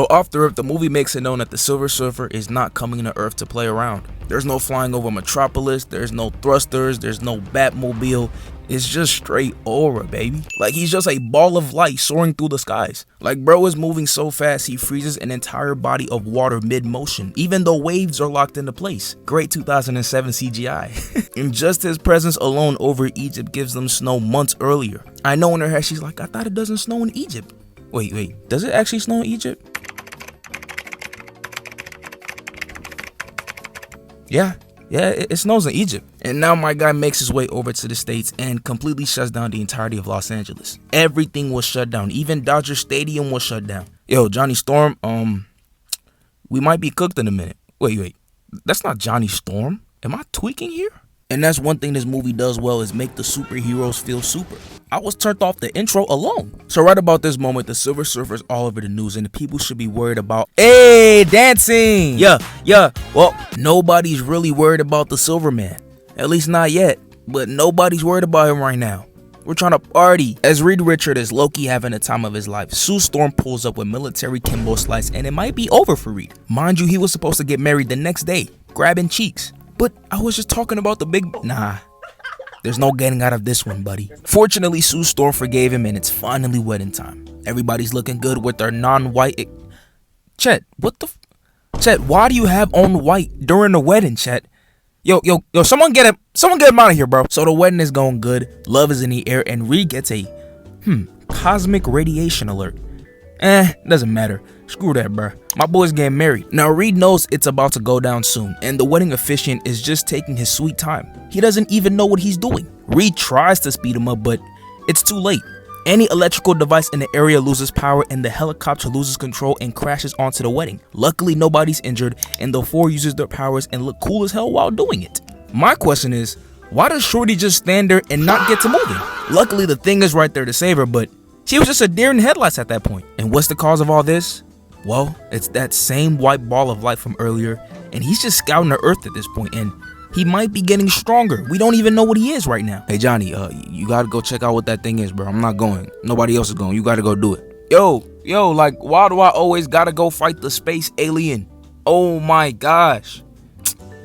So off the rip, the movie makes it known that the Silver Surfer is not coming to Earth to play around. There's no flying over Metropolis, there's no thrusters, there's no Batmobile. It's just straight aura, baby. Like, he's just a ball of light soaring through the skies. Like, bro is moving so fast he freezes an entire body of water mid-motion, even though waves are locked into place. Great 2007 CGI. And just his presence alone over Egypt gives them snow months earlier. I know in her head she's like, I thought it doesn't snow in Egypt. Wait, does it actually snow in Egypt? Yeah, it snows in Egypt. And now my guy makes his way over to the States and completely shuts down the entirety of Los Angeles. Everything was shut down. Even Dodger Stadium was shut down. Yo, Johnny Storm, we might be cooked in a minute. Wait, that's not Johnny Storm. Am I tweaking here? And that's one thing this movie does well, is make the superheroes feel super. I was turned off the intro alone. So right about this moment, the Silver Surfer's all over the news and the people should be worried about, hey, dancing. Yeah. Well, nobody's really worried about the Silver Man. At least not yet. But nobody's worried about him right now. We're trying to party. As Reed Richards is low-key having the time of his life, Sue Storm pulls up with military Kimbo Slice and it might be over for Reed. Mind you, he was supposed to get married the next day, grabbing cheeks. But I was just talking about the big... Nah, there's no getting out of this one, buddy. Fortunately, Sue Storm forgave him and it's finally wedding time. Everybody's looking good with their non-white... Chet, what the... Chet, why do you have on white during the wedding, Chet? Yo, someone get him out of here, bro. So the wedding is going good, love is in the air, and Reed gets a, cosmic radiation alert. Doesn't matter. Screw that, bruh. My boy's getting married. Now, Reed knows it's about to go down soon, and the wedding officiant is just taking his sweet time. He doesn't even know what he's doing. Reed tries to speed him up, but it's too late. Any electrical device in the area loses power, and the helicopter loses control and crashes onto the wedding. Luckily, nobody's injured, and the four uses their powers and look cool as hell while doing it. My question is, why does Shorty just stand there and not get to moving? Luckily, the thing is right there to save her, but she was just a deer in headlights at that point. And what's the cause of all this? Well, it's that same white ball of light from earlier, and he's just scouting the earth at this point, and he might be getting stronger. We don't even know what he is right now. Hey, Johnny, you gotta go check out what that thing is, bro. I'm not going. Nobody else is going. You gotta go do it. Yo, like, why do I always gotta go fight the space alien? Oh my gosh.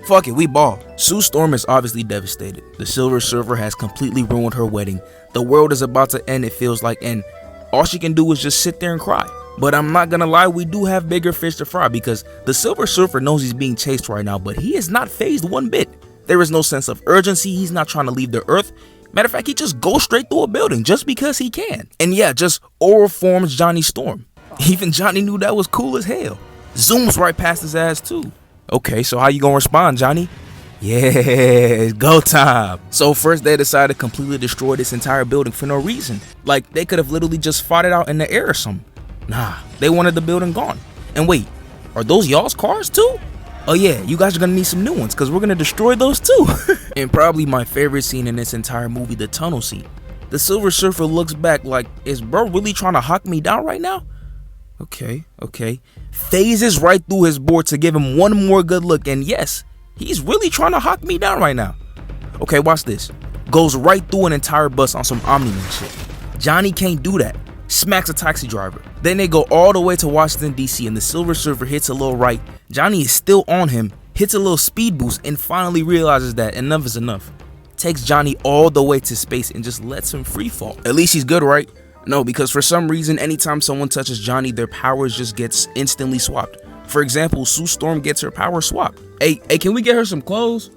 Fuck it, we ball. Sue Storm is obviously devastated. The Silver Surfer has completely ruined her wedding. The world is about to end, it feels like, and all she can do is just sit there and cry. But I'm not gonna lie, we do have bigger fish to fry because the Silver Surfer knows he's being chased right now, but he is not fazed one bit. There is no sense of urgency, he's not trying to leave the earth. Matter of fact, he just goes straight through a building just because he can. And yeah, just aura forms Johnny Storm. Even Johnny knew that was cool as hell. Zooms right past his ass too. Okay, so how you gonna respond, Johnny? Yeah, it's go time. So first they decided to completely destroy this entire building for no reason. Like, they could have literally just fought it out in the air or something. Nah, they wanted the building gone. And wait, are those y'all's cars too? Oh yeah, you guys are gonna need some new ones because we're gonna destroy those too. And probably my favorite scene in this entire movie, the tunnel scene. The Silver Surfer looks back like, is bro really trying to hawk me down right now? Okay. Phases right through his board to give him one more good look, and yes, he's really trying to hawk me down right now. Okay, watch this. Goes right through an entire bus on some Omni-Man shit. Johnny can't do that. Smacks a taxi driver. Then they go all the way to Washington, D.C. and the Silver Surfer hits a little right. Johnny is still on him, hits a little speed boost, and finally realizes that enough is enough. Takes Johnny all the way to space and just lets him free fall. At least he's good, right? No, because for some reason, anytime someone touches Johnny, their powers just gets instantly swapped. For example, Sue Storm gets her power swapped. Hey, can we get her some clothes?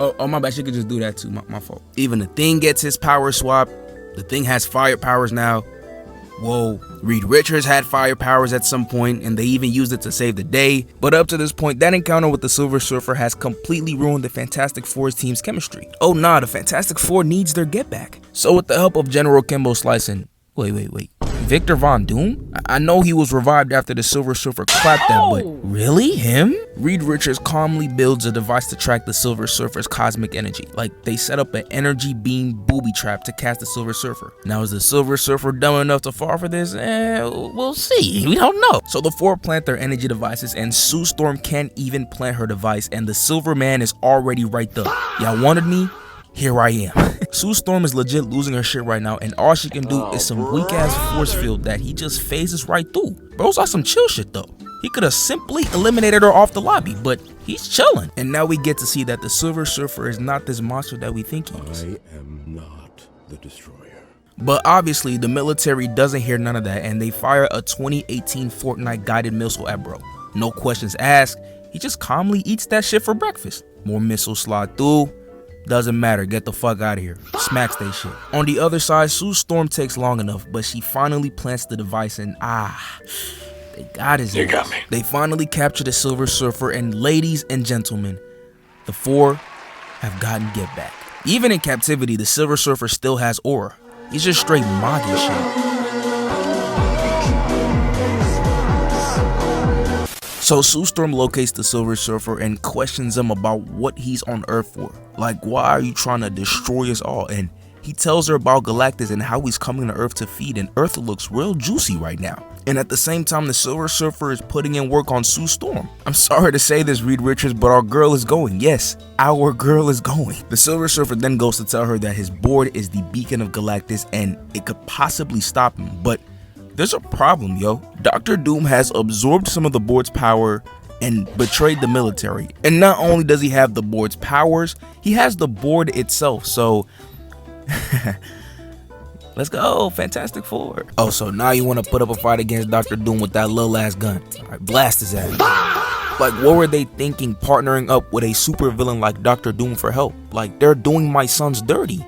Oh, my bad, she could just do that too, my fault. Even the Thing gets his power swapped. The Thing has fire powers now. Whoa, Reed Richards had fire powers at some point, and they even used it to save the day. But up to this point, that encounter with the Silver Surfer has completely ruined the Fantastic Four's team's chemistry. Oh nah, the Fantastic Four needs their get back. So with the help of General Kimbo Slice and wait, Victor Von Doom? I know he was revived after the Silver Surfer clapped that, but really? Him? Reed Richards calmly builds a device to track the Silver Surfer's cosmic energy. Like, they set up an energy beam booby trap to catch the Silver Surfer. Now, is the Silver Surfer dumb enough to fall for this? We'll see. We don't know. So the four plant their energy devices, and Sue Storm can't even plant her device, and the Silver Man is already right there. Y'all wanted me? Here I am. Sue Storm is legit losing her shit right now, and all she can do is some weak ass force field that he just phases right through. Bro's on some chill shit though. He could have simply eliminated her off the lobby, but he's chilling. And now we get to see that the Silver Surfer is not this monster that we think he is. I am not the destroyer. But obviously, the military doesn't hear none of that, and they fire a 2018 Fortnite guided missile at Bro. No questions asked, he just calmly eats that shit for breakfast. More missiles slide through, doesn't matter, get the fuck out of here. Smacks they shit. On the other side, Sue Storm takes long enough, but she finally plants the device and they got his ass. got me. They finally capture the Silver Surfer, and ladies and gentlemen, the four have gotten get back. Even in captivity, the Silver Surfer still has aura. He's just straight mogging shit. So Sue Storm locates the Silver Surfer and questions him about what he's on Earth for. Like, why are you trying to destroy us all? And he tells her about Galactus and how he's coming to Earth to feed, and Earth looks real juicy right now. And at the same time, the Silver Surfer is putting in work on Sue Storm. I'm sorry to say this, Reed Richards, but our girl is going. Yes, our girl is going. The Silver Surfer then goes to tell her that his board is the beacon of Galactus and it could possibly stop him. But there's a problem, yo. Dr. Doom has absorbed some of the board's power and betrayed the military. And not only does he have the board's powers, he has the board itself. So let's go, Fantastic Four. Oh, so now you want to put up a fight against Dr. Doom with that little ass gun. All right, blast his ass. Like, what were they thinking partnering up with a super villain like Dr. Doom for help? Like, they're doing my son's dirty.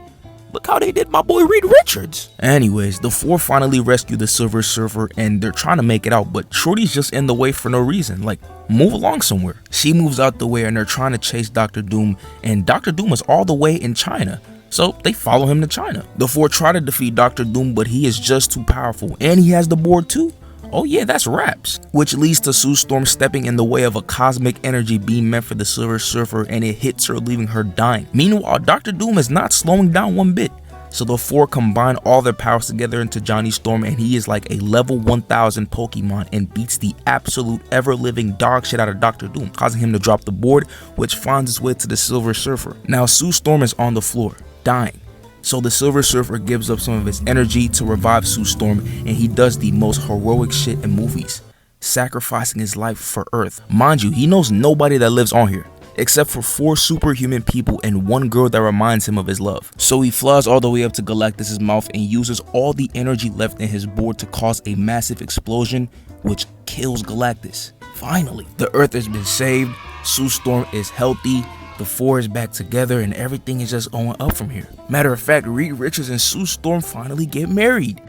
Look how they did my boy Reed Richards. Anyways, the four finally rescue the Silver Surfer and they're trying to make it out, but Shorty's just in the way for no reason. Like, move along somewhere. She moves out the way and they're trying to chase Dr. Doom, and Dr. Doom is all the way in China. So they follow him to China. The four try to defeat Dr. Doom, but he is just too powerful, and he has the board too. Oh yeah, that's raps. Which leads to Sue Storm stepping in the way of a cosmic energy beam meant for the Silver Surfer, and it hits her, leaving her dying. Meanwhile, Dr. Doom is not slowing down one bit. So the four combine all their powers together into Johnny Storm, and he is like a level 1000 Pokemon and beats the absolute ever-living dog shit out of Dr. Doom, causing him to drop the board, which finds its way to the Silver Surfer. Now Sue Storm is on the floor, dying. So the Silver Surfer gives up some of his energy to revive Sue Storm, and he does the most heroic shit in movies, sacrificing his life for Earth. Mind you, he knows nobody that lives on here, except for 4 superhuman people and 1 girl that reminds him of his love. So he flies all the way up to Galactus' mouth and uses all the energy left in his board to cause a massive explosion, which kills Galactus. Finally, the Earth has been saved, Sue Storm is healthy, the 4 is back together, and everything is just going up from here. Matter of fact, Reed Richards and Sue Storm finally get married.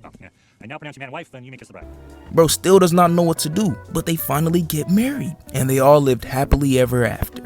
Oh, yeah. I now pronounce you man wife, then you make us the bride. Bro still does not know what to do, but they finally get married, and they all lived happily ever after.